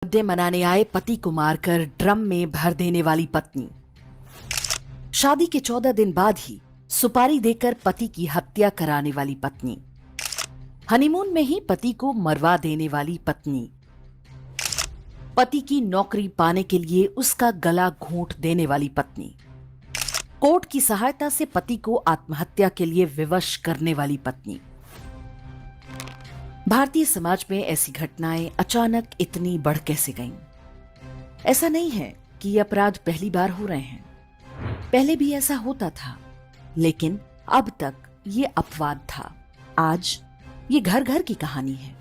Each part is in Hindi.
बर्थडे मनाने आए पति को मारकर ड्रम में भर देने वाली पत्नी। शादी के 14 दिन बाद ही सुपारी देकर पति की हत्या कराने वाली पत्नी। हनीमून में ही पति को मरवा देने वाली पत्नी। पति की नौकरी पाने के लिए उसका गला घोंट देने वाली पत्नी। कोर्ट की सहायता से पति को आत्महत्या के लिए विवश करने वाली पत्नी। भारतीय समाज में ऐसी घटनाएं अचानक इतनी बढ़ कैसे गईं? ऐसा नहीं है कि ये अपराध पहली बार हो रहे हैं, पहले भी ऐसा होता था, लेकिन अब तक ये अपवाद था। आज ये घर घर की कहानी है।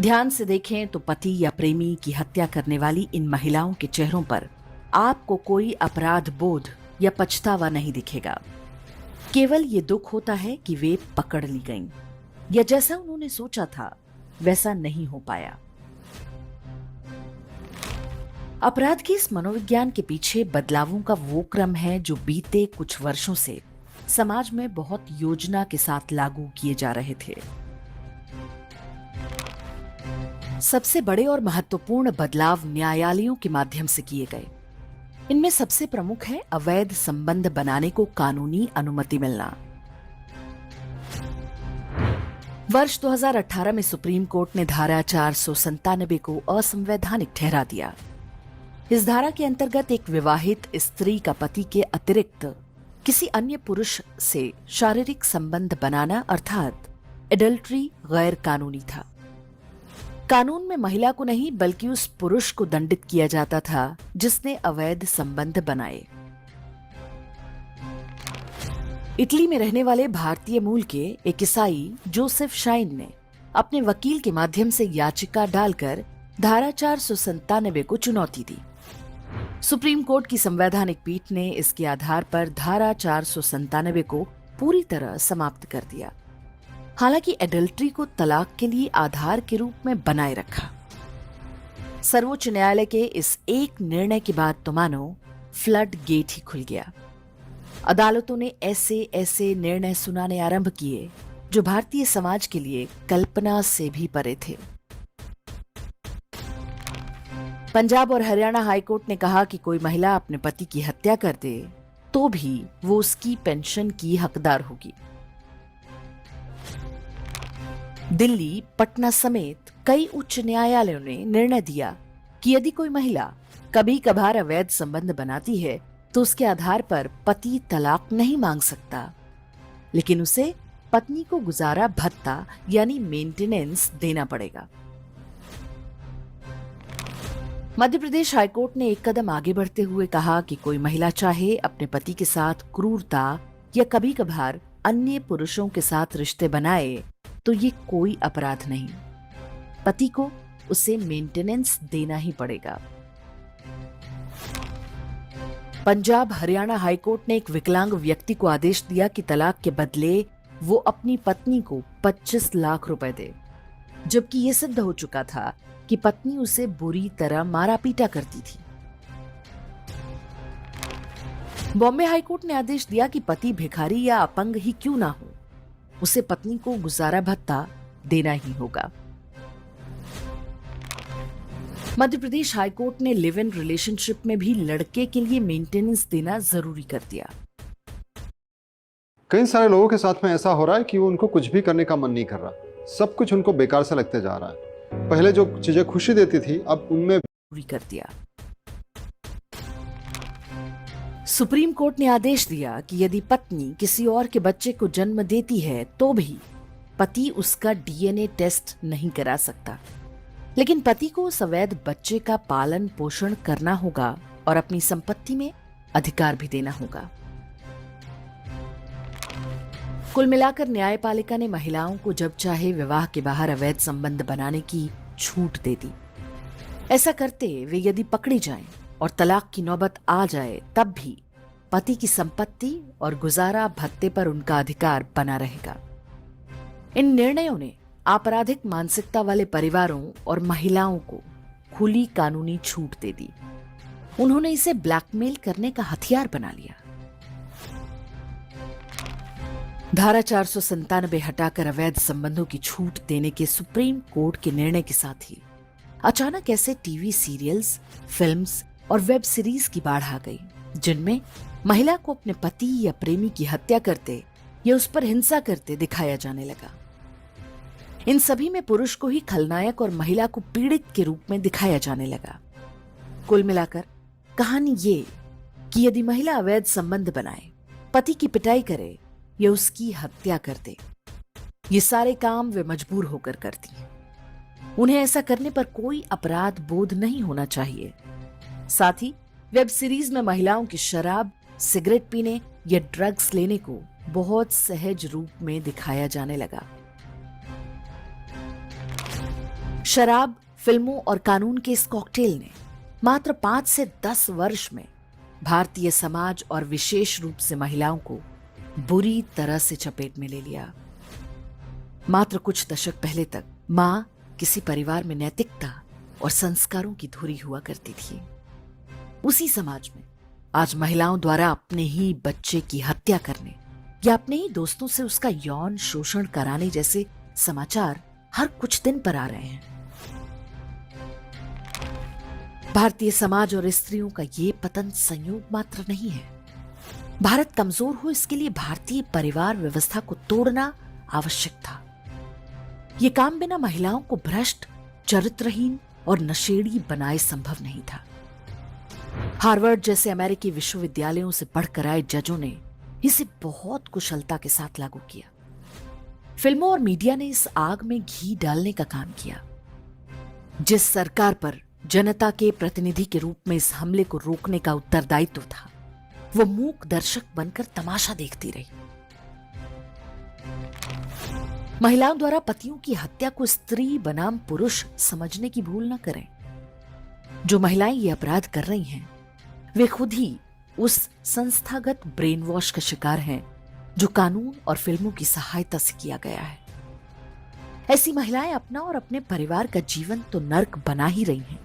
ध्यान से देखें तो पति या प्रेमी की हत्या करने वाली इन महिलाओं के चेहरों पर आपको कोई अपराध बोध या पछतावा नहीं दिखेगा। केवल ये दुख होता है कि वे पकड़ ली गईं, या जैसा उन्होंने सोचा था वैसा नहीं हो पाया। अपराध के इस मनोविज्ञान के पीछे बदलावों का वो क्रम है जो बीते कुछ वर्षों से समाज में बहुत योजना के साथ लागू किए जा रहे थे। सबसे बड़े और महत्वपूर्ण बदलाव न्यायालयों के माध्यम से किए गए। इनमें सबसे प्रमुख है अवैध संबंध बनाने को कानूनी अनुमति मिलना। वर्ष 2018 में सुप्रीम कोर्ट ने धारा 497 को असंवैधानिक ठहरा दिया। इस धारा के अंतर्गत एक विवाहित स्त्री का पति के अतिरिक्त किसी अन्य पुरुष से शारीरिक संबंध बनाना अर्थात एडल्ट्री गैर कानूनी था। कानून में महिला को नहीं बल्कि उस पुरुष को दंडित किया जाता था जिसने अवैध संबंध बनाए। इटली में रहने वाले भारतीय मूल के एक ईसाई जोसेफ शाइन ने अपने वकील के माध्यम से याचिका डालकर धारा 497 को चुनौती दी। सुप्रीम कोर्ट की संवैधानिक पीठ ने इसके आधार पर धारा 497 को पूरी तरह समाप्त कर दिया। हालांकि एडल्ट्री को तलाक के लिए आधार के रूप में बनाए रखा। सर्वोच्च न्यायालय के इस एक निर्णय के बाद तो मानो फ्लड गेट ही खुल गया। अदालतों ने ऐसे निर्णय सुनाने आरंभ किए जो भारतीय समाज के लिए कल्पना से भी परे थे। पंजाब और हरियाणा हाईकोर्ट ने कहा कि कोई महिला अपने पति की हत्या कर दे तो भी वो उसकी पेंशन की हकदार होगी। दिल्ली, पटना समेत कई उच्च न्यायालयों ने निर्णय दिया कि यदि कोई महिला कभी कभार अवैध संबंध बनाती है तो उसके आधार पर पति तलाक नहीं मांग सकता, लेकिन उसे पत्नी को गुजारा भत्ता यानी मेंटेनेंस देना पड़ेगा। मध्य प्रदेश हाईकोर्ट ने एक कदम आगे बढ़ते हुए कहा कि कोई महिला चाहे अपने पति के साथ क्रूरता या कभी कभार अन्य पुरुषों के साथ रिश्ते बनाए तो ये कोई अपराध नहीं, पति को उसे मेंटेनेंस देना ही पड़ेगा। पंजाब हरियाणा हाईकोर्ट ने एक विकलांग व्यक्ति को आदेश दिया कि तलाक के बदले वो अपनी पत्नी को 25 लाख रुपए दे, जबकि ये सिद्ध हो चुका था कि पत्नी उसे बुरी तरह मारा पीटा करती थी। बॉम्बे हाईकोर्ट ने आदेश दिया कि पति भिखारी या अपंग ही क्यों ना हो, उसे पत्नी को गुजारा भत्ता देना ही होगा। मध्य प्रदेश हाईकोर्ट ने लिव इन रिलेशनशिप में भी लड़के के लिए मेंटेनेंस देना जरूरी कर दिया। कई सारे लोगों के साथ में ऐसा हो रहा है कि वो उनको कुछ भी करने का मन नहीं कर रहा, सब कुछ उनको बेकार सा लगते जा रहा है। पहले जो चीजें खुशी देती थी अब उनमें जरूरी कर दिया। सुप्रीम कोर्ट ने आदेश दिया कि यदि पत्नी किसी और के बच्चे को जन्म देती है तो भी पति उसका डीएनए टेस्ट नहीं करा सकता, लेकिन पति को उस अवैध बच्चे का पालन पोषण करना होगा और अपनी संपत्ति में अधिकार भी देना होगा। कुल मिलाकर न्यायपालिका ने महिलाओं को जब चाहे विवाह के बाहर अवैध संबंध बनाने की छूट दे दी। ऐसा करते वे यदि पकड़ी जाएं और तलाक की नौबत आ जाए तब भी पति की संपत्ति और गुजारा भत्ते पर उनका अधिकार बना रहेगा। इन निर्णयों ने आपराधिक मानसिकता वाले परिवारों और महिलाओं को खुली कानूनी छूट दे दी। उन्होंने इसे ब्लैकमेल करने का हथियार बना लिया। धारा 497 हटाकर अवैध संबंधों की छूट देने के सुप्रीम कोर्ट के निर्णय के साथ ही अचानक ऐसे टीवी सीरियल्स, फिल्म्स और वेब सीरीज की बाढ़ आ गई जिनमें महिला को अपने पति या प्रेमी की हत्या करते या उस पर हिंसा करते दिखाया जाने लगा। इन सभी में पुरुष को ही खलनायक और महिला को पीड़ित के रूप में दिखाया जाने लगा। कुल मिलाकर कहानी ये कि यदि महिला अवैध संबंध बनाए, पति की पिटाई करे या उसकी हत्या कर दे, ये सारे काम वे मजबूर होकर करती हैं। उन्हें ऐसा करने पर कोई अपराध बोध नहीं होना चाहिए। साथ ही वेब सीरीज में महिलाओं की शराब, सिगरेट पीने या ड्रग्स लेने को बहुत सहज रूप में दिखाया जाने लगा। शराब, फिल्मों और कानून के इस कॉकटेल ने मात्र 5 से 10 वर्ष में भारतीय समाज और विशेष रूप से महिलाओं को बुरी तरह से चपेट में ले लिया। मात्र कुछ दशक पहले तक मां किसी परिवार में नैतिकता और संस्कारों की धुरी हुआ करती थी। उसी समाज में आज महिलाओं द्वारा अपने ही बच्चे की हत्या करने या अपने ही दोस्तों से उसका यौन शोषण कराने जैसे समाचार हर कुछ दिन पर आ रहे हैं। भारतीय समाज और स्त्रियों का ये पतन संयोग मात्र नहीं है। भारत कमजोर हो, इसके लिए भारतीय परिवार व्यवस्था को तोड़ना आवश्यक था। ये काम बिना महिलाओं को भ्रष्ट, चरित्रहीन और नशेड़ी बनाए संभव नहीं था। हार्वर्ड जैसे अमेरिकी विश्वविद्यालयों से पढ़कर आए जजों ने इसे बहुत कुशलता के साथ लागू किया। फिल्मों और मीडिया ने इस आग में घी डालने का काम किया। जिस सरकार पर जनता के प्रतिनिधि के रूप में इस हमले को रोकने का उत्तरदायित्व था, वो मूक दर्शक बनकर तमाशा देखती रही। महिलाओं द्वारा पतियों की हत्या को स्त्री बनाम पुरुष समझने की भूल न करें। जो महिलाएं ये अपराध कर रही हैं, वे खुद ही उस संस्थागत ब्रेन वॉश का शिकार हैं जो कानून और फिल्मों की सहायता से किया गया है। ऐसी महिलाएं अपना और अपने परिवार का जीवन तो नर्क बना ही रही हैं,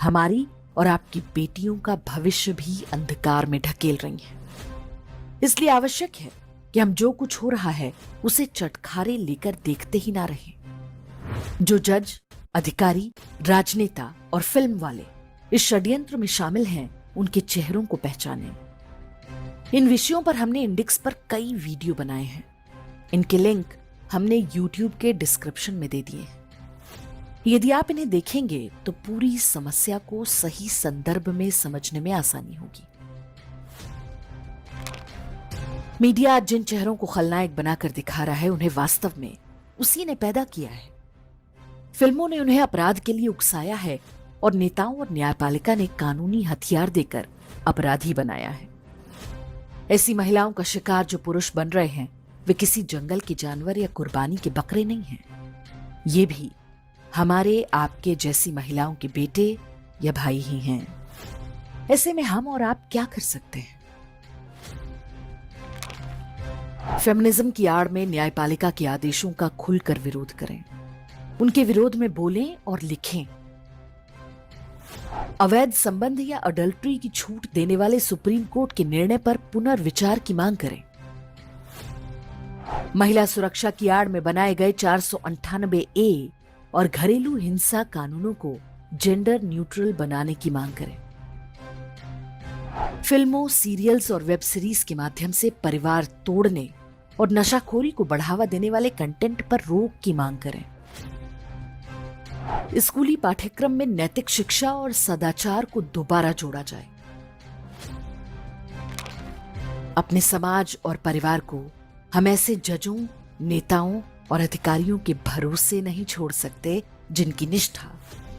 हमारी और आपकी बेटियों का भविष्य भी अंधकार में ढकेल रही हैं। इसलिए आवश्यक है कि हम जो कुछ हो रहा है उसे चटखारे लेकर देखते ही ना रहें। जो जज, अधिकारी, राजनेता और फिल्म वाले इस षड्यंत्र में शामिल हैं, उनके चेहरों को पहचानें। इन विषयों पर हमने इंडेक्स पर कई वीडियो बनाए हैं। इनके लिंक हमने YouTube के डिस्क्रिप्शन में दे दिए हैं। यदि आप इन्हें देखेंगे तो पूरी समस्या को सही संदर्भ में समझने में आसानी होगी। मीडिया आज जिन चेहरों को खलनायक बनाकर दिखा रहा है, उन्हें वास्तव में उसी ने पैदा किया है। फिल्मों ने उन्हें अपराध के लिए उकसाया है और नेताओं और न्यायपालिका ने कानूनी हथियार देकर अपराधी बनाया है। ऐसी महिलाओं का शिकार जो पुरुष बन रहे हैं, वे किसी जंगल के जानवर या कुर्बानी के बकरे नहीं हैं। ये भी हमारे आपके जैसी महिलाओं के बेटे या भाई ही हैं। ऐसे में हम और आप क्या कर सकते हैं? फेमिनिज्म की आड़ में न्यायपालिका के आदेशों का खुलकर विरोध करें, उनके विरोध में बोलें और लिखें। अवैध संबंध या अडल्ट्री की छूट देने वाले सुप्रीम कोर्ट के निर्णय पर पुनर्विचार की मांग करें। महिला सुरक्षा की आड़ में बनाए गए 498A और घरेलू हिंसा कानूनों को जेंडर न्यूट्रल बनाने की मांग करें। फिल्मों, सीरियल्स और वेब सीरीज के माध्यम से परिवार तोड़ने और नशाखोरी को बढ़ावा देने वाले कंटेंट पर रोक की मांग करें। स्कूली पाठ्यक्रम में नैतिक शिक्षा और सदाचार को दोबारा जोड़ा जाए। अपने समाज और परिवार को हम ऐसे जजों, नेताओं और अधिकारियों के भरोसे नहीं छोड़ सकते जिनकी निष्ठा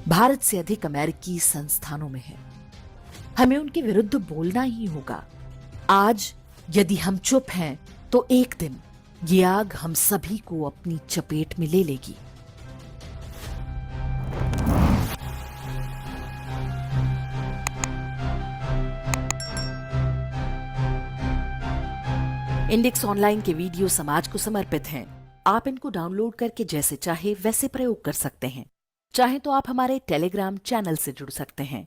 भारत से अधिक अमेरिकी संस्थानों में है। हमें उनके विरुद्ध बोलना ही होगा। आज यदि हम चुप हैं तो एक दिन ये आग हम सभी को अपनी चपेट में ले लेगी। इंडेक्स ऑनलाइन के वीडियो समाज को समर्पित हैं। आप इनको डाउनलोड करके जैसे चाहे वैसे प्रयोग कर सकते हैं। चाहे तो आप हमारे टेलीग्राम चैनल से जुड़ सकते हैं।